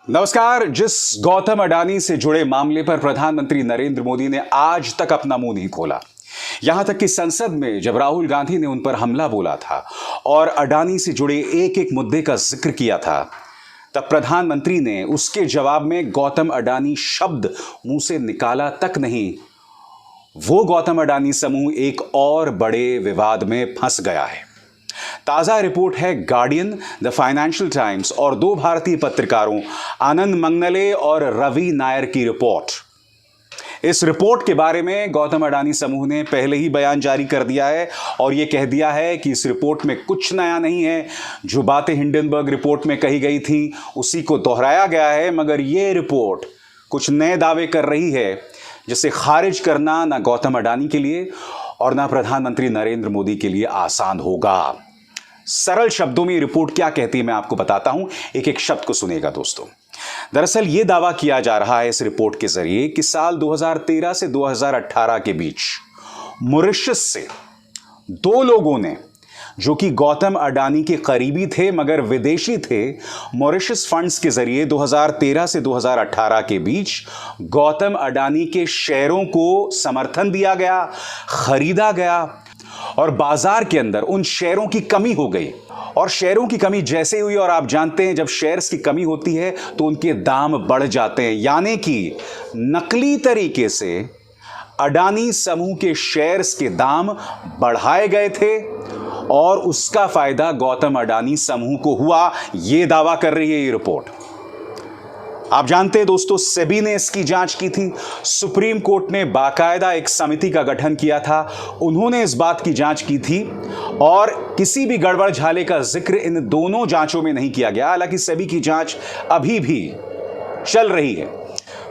नमस्कार। जिस गौतम अडानी से जुड़े मामले पर प्रधानमंत्री नरेंद्र मोदी ने आज तक अपना मुंह नहीं खोला, यहां तक कि संसद में जब राहुल गांधी ने उन पर हमला बोला था और अडानी से जुड़े एक एक मुद्दे का जिक्र किया था, तब प्रधानमंत्री ने उसके जवाब में गौतम अडानी शब्द मुंह से निकाला तक नहीं। वो गौतम अडानी समूह एक और बड़े विवाद में फंस गया है। ताजा रिपोर्ट है गार्डियन, द फाइनेंशियल टाइम्स और दो भारतीय पत्रकारों आनंद मंगनले और रवि नायर की रिपोर्ट। इस रिपोर्ट के बारे में गौतम अडानी समूह ने पहले ही बयान जारी कर दिया है और यह कह दिया है कि इस रिपोर्ट में कुछ नया नहीं है। जो बातें हिंडनबर्ग रिपोर्ट में कही गई थी उसी को दोहराया गया है, मगर यह रिपोर्ट कुछ नए दावे कर रही है जिसे खारिज करना ना गौतम अडानी के लिए और ना प्रधानमंत्री नरेंद्र मोदी के लिए आसान होगा। सरल शब्दों में रिपोर्ट क्या कहती है मैं आपको बताता हूं, एक एक शब्द को सुनिएगा दोस्तों। दरअसल यह दावा किया जा रहा है इस रिपोर्ट के जरिए कि साल 2013 से 2018 के बीच मॉरिशस से दो लोगों ने, जो कि गौतम अडानी के करीबी थे मगर विदेशी थे, मॉरिशस फंड्स के जरिए 2013 से 2018 के बीच गौतम अडानी के शेयरों को समर्थन दिया गया, खरीदा गया और बाजार के अंदर उन शेयरों की कमी हो गई। और शेयरों की कमी जैसे हुई, और आप जानते हैं जब शेयर्स की कमी होती है तो उनके दाम बढ़ जाते हैं, यानी कि नकली तरीके से अडानी समूह के शेयर्स के दाम बढ़ाए गए थे और उसका फायदा गौतम अडानी समूह को हुआ। यह दावा कर रही है ये रिपोर्ट। आप जानते हैं दोस्तों, सेबी ने इसकी जांच की थी, सुप्रीम कोर्ट ने बाकायदा एक समिति का गठन किया था, उन्होंने इस बात की जांच की थी और किसी भी गड़बड़ झाले का जिक्र इन दोनों जांचों में नहीं किया गया। हालांकि सेबी की जांच अभी भी चल रही है।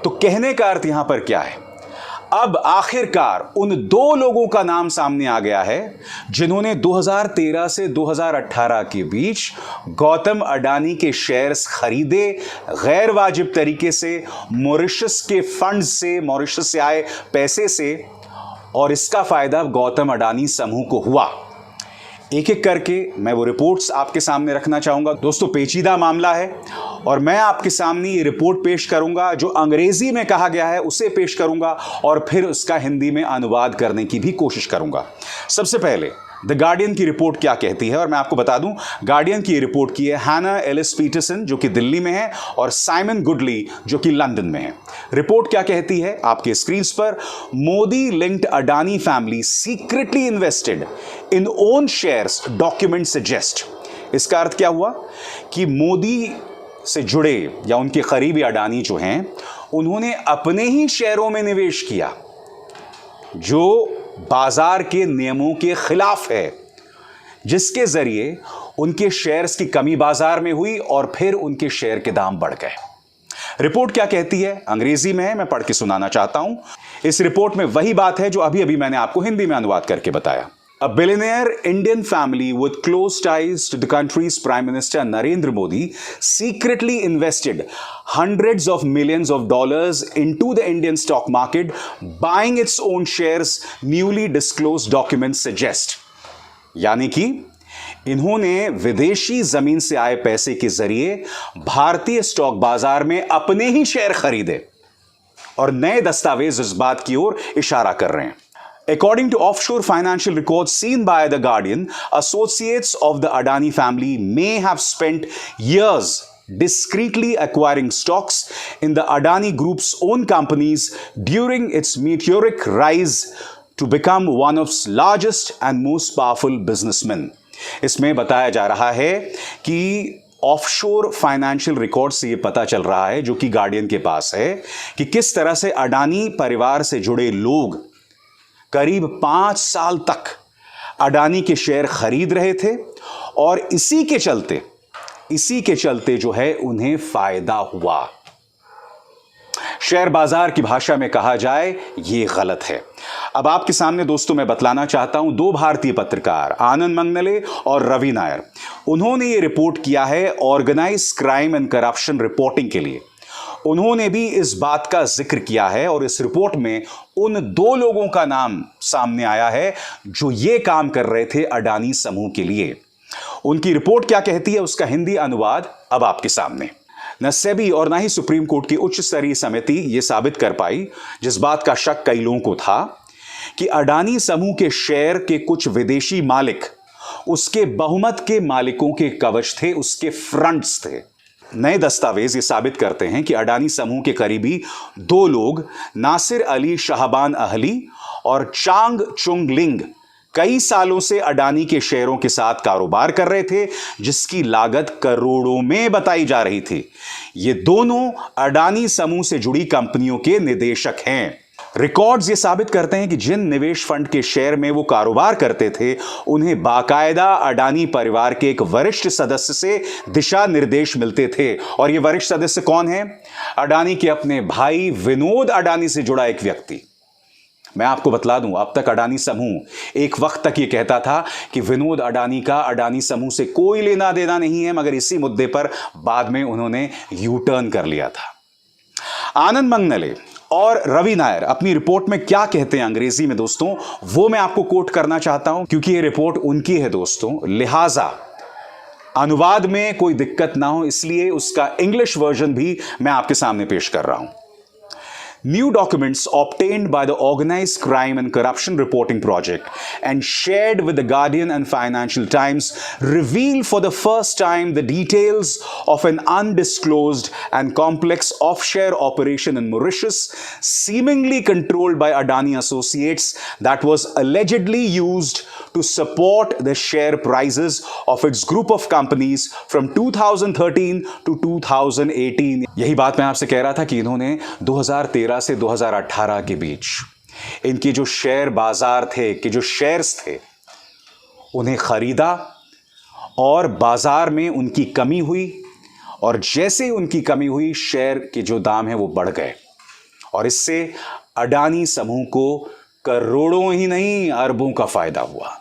तो कहने का अर्थ यहां पर क्या है, अब आखिरकार उन दो लोगों का नाम सामने आ गया है जिन्होंने 2013 से 2018 के बीच गौतम अडानी के शेयर्स खरीदे गैर वाजिब तरीके से, मॉरिशस के फंड्स से, मॉरिशस से आए पैसे से, और इसका फायदा गौतम अडानी समूह को हुआ। एक एक करके मैं वो रिपोर्ट्स आपके सामने रखना चाहूंगा दोस्तों। पेचीदा मामला है और मैं आपके सामने ये रिपोर्ट पेश करूंगा, जो अंग्रेजी में कहा गया है उसे पेश करूंगा और फिर उसका हिंदी में अनुवाद करने की भी कोशिश करूंगा। सबसे पहले द गार्डियन की रिपोर्ट क्या कहती है, और मैं आपको बता दूं गार्डियन की रिपोर्ट की है हैना एलिस पीटरसन जो कि दिल्ली में है और साइमन गुडली जो कि लंदन में है। रिपोर्ट क्या कहती है आपके स्क्रीन पर, Modi linked Adani family secretly invested in own shares, document suggest. इसका अर्थ क्या हुआ कि मोदी से जुड़े या उनके करीबी अडानी जो हैं उन्होंने अपने ही शेयरों में निवेश किया जो बाजार के नियमों के खिलाफ है, जिसके जरिए उनके शेयर्स की कमी बाजार में हुई और फिर उनके शेयर के दाम बढ़ गए। रिपोर्ट क्या कहती है अंग्रेजी में है, मैं पढ़ के सुनाना चाहता हूं। इस रिपोर्ट में वही बात है जो अभी अभी मैंने आपको हिंदी में अनुवाद करके बताया। A billionaire Indian family with close ties to the country's Prime Minister Narendra Modi secretly invested hundreds of millions of dollars into the Indian stock market, buying its own shares, newly disclosed documents suggest। यानी कि इन्होंने विदेशी जमीन से आए पैसे के जरिए भारतीय स्टॉक बाजार में अपने ही शेयर खरीदे और नए दस्तावेज इस बात की ओर इशारा कर रहे हैं। According to offshore financial records seen by The Guardian, associates of the Adani family may have spent years discreetly acquiring stocks in the Adani Group's own companies during its meteoric rise to become one of its largest and most powerful businessmen। इसमें बताया जा रहा है कि offshore financial record से यह पता चल रहा है, जो कि गार्डियन के पास है, कि किस तरह से अडानी परिवार से जुड़े लोग करीब 5 साल तक अडानी के शेयर खरीद रहे थे और इसी के चलते जो है उन्हें फायदा हुआ। शेयर बाजार की भाषा में कहा जाए यह गलत है। अब आपके सामने दोस्तों मैं बतलाना चाहता हूं, दो भारतीय पत्रकार आनंद मंगनले और रवि नायर, उन्होंने यह रिपोर्ट किया है organize crime and corruption reporting के लिए। उन्होंने भी इस बात का जिक्र किया है और इस रिपोर्ट में उन दो लोगों का नाम सामने आया है जो ये काम कर रहे थे अडानी समूह के लिए। उनकी रिपोर्ट क्या कहती है उसका हिंदी अनुवाद अब आपके सामने। न सेबी और न ही सुप्रीम कोर्ट की उच्च स्तरीय समिति यह साबित कर पाई, जिस बात का शक कई लोगों को था, कि अडानी समूह के शेयर के कुछ विदेशी मालिक उसके बहुमत के मालिकों के कवच थे, उसके फ्रंट्स थे। नए दस्तावेज ये साबित करते हैं कि अडानी समूह के करीबी दो लोग, नासिर अली शाहबान अहली और चांग चुंग लिंग, कई सालों से अडानी के शेयरों के साथ कारोबार कर रहे थे, जिसकी लागत करोड़ों में बताई जा रही थी। ये दोनों अडानी समूह से जुड़ी कंपनियों के निदेशक हैं। रिकॉर्ड्स ये साबित करते हैं कि जिन निवेश फंड के शेयर में वो कारोबार करते थे, उन्हें बाकायदा अडानी परिवार के एक वरिष्ठ सदस्य से दिशा निर्देश मिलते थे। और ये वरिष्ठ सदस्य कौन है? अडानी के अपने भाई विनोद अडानी से जुड़ा एक व्यक्ति। मैं आपको बतला दूं, अब तक अडानी समूह एक वक्त तक ये कहता था कि विनोद अडानी का अडानी समूह से कोई लेना देना नहीं है, मगर इसी मुद्दे पर बाद में उन्होंने यू टर्न कर लिया था। आनंद मंगनले और रवि नायर अपनी रिपोर्ट में क्या कहते हैं अंग्रेजी में दोस्तों, वो मैं आपको कोट करना चाहता हूं, क्योंकि ये रिपोर्ट उनकी है दोस्तों, लिहाजा अनुवाद में कोई दिक्कत ना हो, इसलिए उसका इंग्लिश वर्जन भी मैं आपके सामने पेश कर रहा हूं। New documents obtained by the Organized Crime and Corruption Reporting Project and shared with the Guardian and Financial Times reveal for the first time the details of an undisclosed and complex offshore operation in Mauritius, seemingly controlled by Adani Associates, that was allegedly used to support the share prices of its group of companies from 2013 to 2018। यही बात मैं आपसे कह रहा था कि इन्होंने 2013 से 2018 के बीच इनके जो शेयर बाजार थे, कि जो शेयर्स थे, उन्हें खरीदा और बाजार में उनकी कमी हुई, और जैसे ही उनकी कमी हुई, शेयर के जो दाम है वो बढ़ गए, और इससे अडानी समूह को करोड़ों ही नहीं अरबों का फायदा हुआ।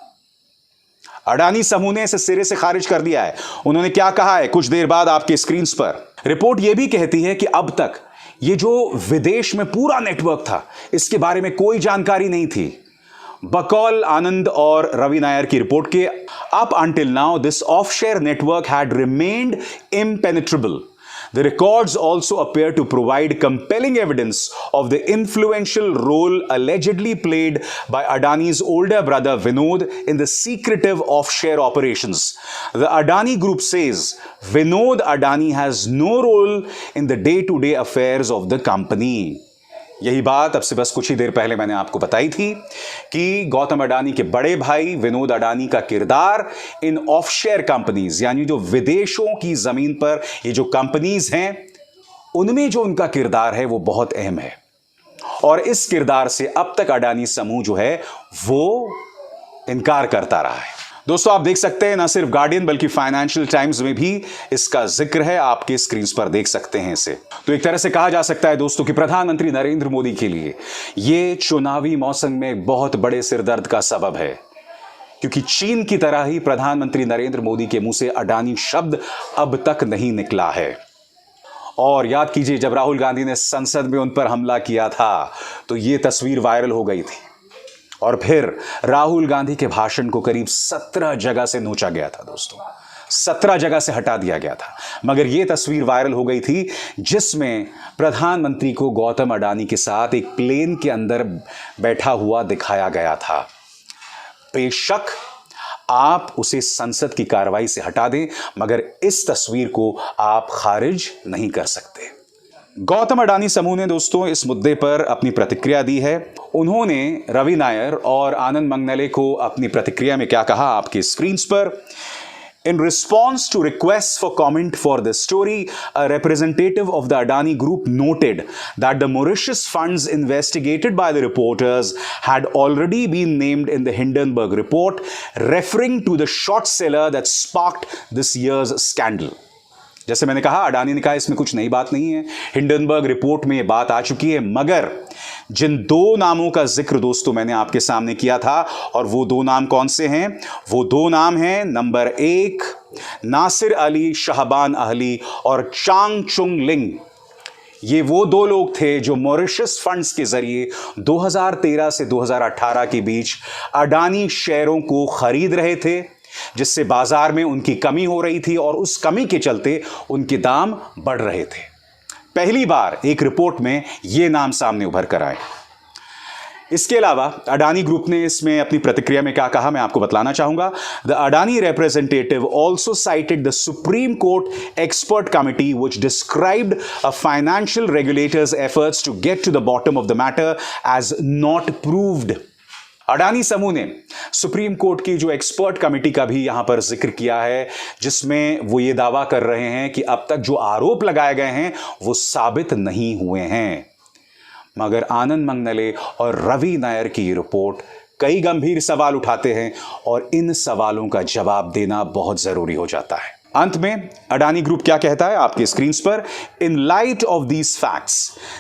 अडानी समूह ने इसे सिरे से खारिज कर दिया है। उन्होंने क्या कहा है कुछ देर बाद आपके स्क्रीन पर। रिपोर्ट यह भी कहती है कि अब तक ये जो विदेश में पूरा नेटवर्क था, इसके बारे में कोई जानकारी नहीं थी। बकौल आनंद और रवि नायर की रिपोर्ट के, up until now this offshore network had remained impenetrable. The records also appear to provide compelling evidence of the influential role allegedly played by Adani's older brother Vinod in the secretive offshore operations. The Adani Group says Vinod Adani has no role in the day-to-day affairs of the company. यही बात अब से बस कुछ ही देर पहले मैंने आपको बताई थी कि गौतम अडानी के बड़े भाई विनोद अडानी का किरदार इन ऑफशोर कंपनीज, यानी जो विदेशों की जमीन पर ये जो कंपनीज हैं, उनमें जो उनका किरदार है वो बहुत अहम है। और इस किरदार से अब तक अडानी समूह जो है वो इनकार करता रहा है। दोस्तों आप देख सकते हैं, ना सिर्फ गार्डियन बल्कि फाइनेंशियल टाइम्स में भी इसका जिक्र है, आपके स्क्रीन पर देख सकते हैं इसे। तो एक तरह से कहा जा सकता है दोस्तों कि प्रधानमंत्री नरेंद्र मोदी के लिए यह चुनावी मौसम में बहुत बड़े सिरदर्द का सबब है, क्योंकि चीन की तरह ही प्रधानमंत्री नरेंद्र मोदी के मुंह से अडानी शब्द अब तक नहीं निकला है। और याद कीजिए, जब राहुल गांधी ने संसद में उन पर हमला किया था तो यह तस्वीर वायरल हो गई थी, और फिर राहुल गांधी के भाषण को करीब 17 जगह से नोचा गया था दोस्तों, 17 जगह से हटा दिया गया था। मगर यह तस्वीर वायरल हो गई थी जिसमें प्रधानमंत्री को गौतम अडानी के साथ एक प्लेन के अंदर बैठा हुआ दिखाया गया था। बेशक आप उसे संसद की कार्रवाई से हटा दें, मगर इस तस्वीर को आप खारिज नहीं कर सकते। गौतम अडानी समूह ने दोस्तों इस मुद्दे पर अपनी प्रतिक्रिया दी है। उन्होंने रवि नायर और आनंद मंगनले को अपनी प्रतिक्रिया में क्या कहा, आपके स्क्रीन पर। In response to requests for comment for this story, a representative of the Adani Group noted that the Mauritius funds investigated by the reporters had already been named in the Hindenburg report, referring to the short seller that sparked this year's scandal. जैसे मैंने कहा, अडानी ने कहा इसमें कुछ नई बात नहीं है, हिंडनबर्ग रिपोर्ट में यह बात आ चुकी है। मगर जिन दो नामों का जिक्र दोस्तों मैंने आपके सामने किया था, और वो दो नाम कौन से हैं? वो दो नाम हैं, नंबर 1 नासिर अली शाहबान अहली और चांग चुंग लिंग। ये वो दो लोग थे जो मॉरिशस फंड्स के जरिए 2013 से 2018 के बीच अडानी शेयरों को खरीद रहे थे, जिससे बाजार में उनकी कमी हो रही थी और उस कमी के चलते उनके दाम बढ़ रहे थे। पहली बार एक रिपोर्ट में यह नाम सामने उभर कर आए। इसके अलावा अडानी ग्रुप ने इसमें अपनी प्रतिक्रिया में क्या कहा, मैं आपको बतलाना चाहूंगा। The Adani representative also cited the supreme court expert committee which described a financial regulators efforts to get to the bottom of the matter as not proved. Adani समूह ने सुप्रीम कोर्ट की जो एक्सपर्ट कमेटी का भी यहां पर जिक्र किया है, जिसमें वो ये दावा कर रहे हैं कि अब तक जो आरोप लगाए गए हैं वो साबित नहीं हुए हैं। मगर आनंद मंगनले और रवि नायर की रिपोर्ट कई गंभीर सवाल उठाते हैं और इन सवालों का जवाब देना बहुत जरूरी हो जाता है। अंत में अडानी ग्रुप क्या कहता है आपकी स्क्रीन पर, in light of these facts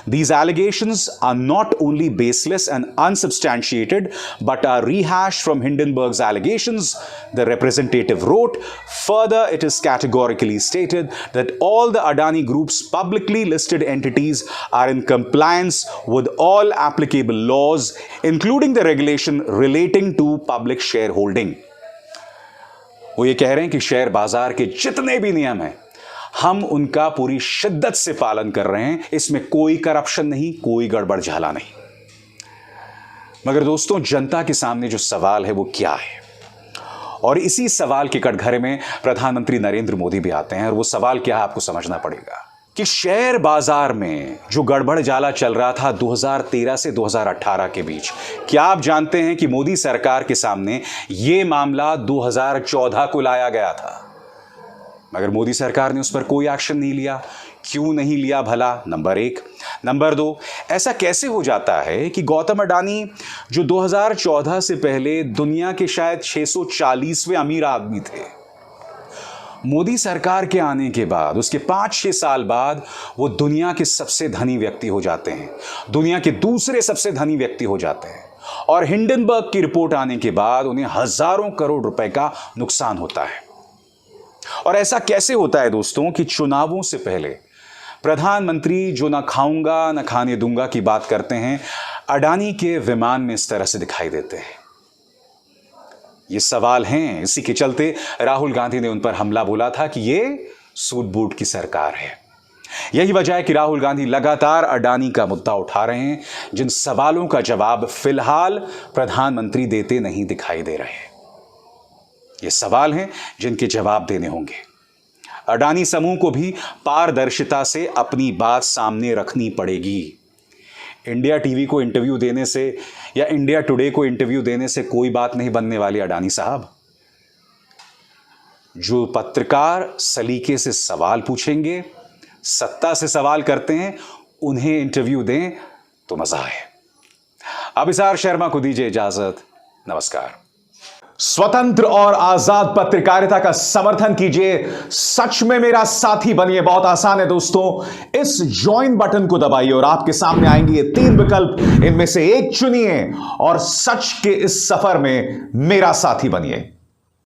these allegations are not only baseless and unsubstantiated but are rehashed from Hindenburg's allegations, the representative wrote. Further it is categorically stated that all the Adani group's publicly listed entities are in compliance with all applicable laws including the regulation relating to public shareholding। वो ये कह रहे हैं कि share बाजार के जितने भी नियम हैं हम उनका पूरी शिद्दत से पालन कर रहे हैं, इसमें कोई करप्शन नहीं, कोई गड़बड़ झाला नहीं। मगर दोस्तों, जनता के सामने जो सवाल है वो क्या है, और इसी सवाल के कटघरे में प्रधानमंत्री नरेंद्र मोदी भी आते हैं। और वो सवाल क्या है आपको समझना पड़ेगा कि शेयर बाजार में जो गड़बड़ जाला चल रहा था 2013 से 2018 के बीच, क्या आप जानते हैं कि मोदी सरकार के सामने यह मामला 2014 को लाया गया था, मगर मोदी सरकार ने उस पर कोई एक्शन नहीं लिया। क्यों नहीं लिया भला? नंबर एक। नंबर दो, ऐसा कैसे हो जाता है कि गौतम अडानी जो 2014 से पहले दुनिया के शायद 640वें अमीर आदमी थे, मोदी सरकार के आने के बाद उसके 5-6 साल बाद वो दुनिया के सबसे धनी व्यक्ति हो जाते हैं, दुनिया के दूसरे सबसे धनी व्यक्ति हो जाते हैं। और हिंडनबर्ग की रिपोर्ट आने के बाद उन्हें हजारों करोड़ रुपए का नुकसान होता है। और ऐसा कैसे होता है दोस्तों कि चुनावों से पहले प्रधानमंत्री जो ना खाऊंगा ना खाने दूंगा की बात करते हैं, अडानी के विमान में इस तरह से दिखाई देते हैं। ये सवाल हैं, इसी के चलते राहुल गांधी ने उन पर हमला बोला था कि ये सूट बूट की सरकार है। यही वजह है कि राहुल गांधी लगातार अडानी का मुद्दा उठा रहे हैं, जिन सवालों का जवाब फिलहाल प्रधानमंत्री देते नहीं दिखाई दे रहे। ये सवाल हैं जिनके जवाब देने होंगे। अडानी समूह को भी पारदर्शिता से अपनी बात सामने रखनी पड़ेगी। इंडिया टीवी को इंटरव्यू देने से या इंडिया टुडे को इंटरव्यू देने से कोई बात नहीं बनने वाली अडानी साहब। जो पत्रकार सलीके से सवाल पूछेंगे, सत्ता से सवाल करते हैं, उन्हें इंटरव्यू दें तो मजा आए। अभिसार शर्मा को दीजिए इजाजत। नमस्कार। स्वतंत्र और आजाद पत्रकारिता का समर्थन कीजिए, सच में मेरा साथी बनिए। बहुत आसान है दोस्तों, इस ज्वाइन बटन को दबाइए और आपके सामने आएंगे ये 3 विकल्प, इनमें से एक चुनिए और सच के इस सफर में मेरा साथी बनिए।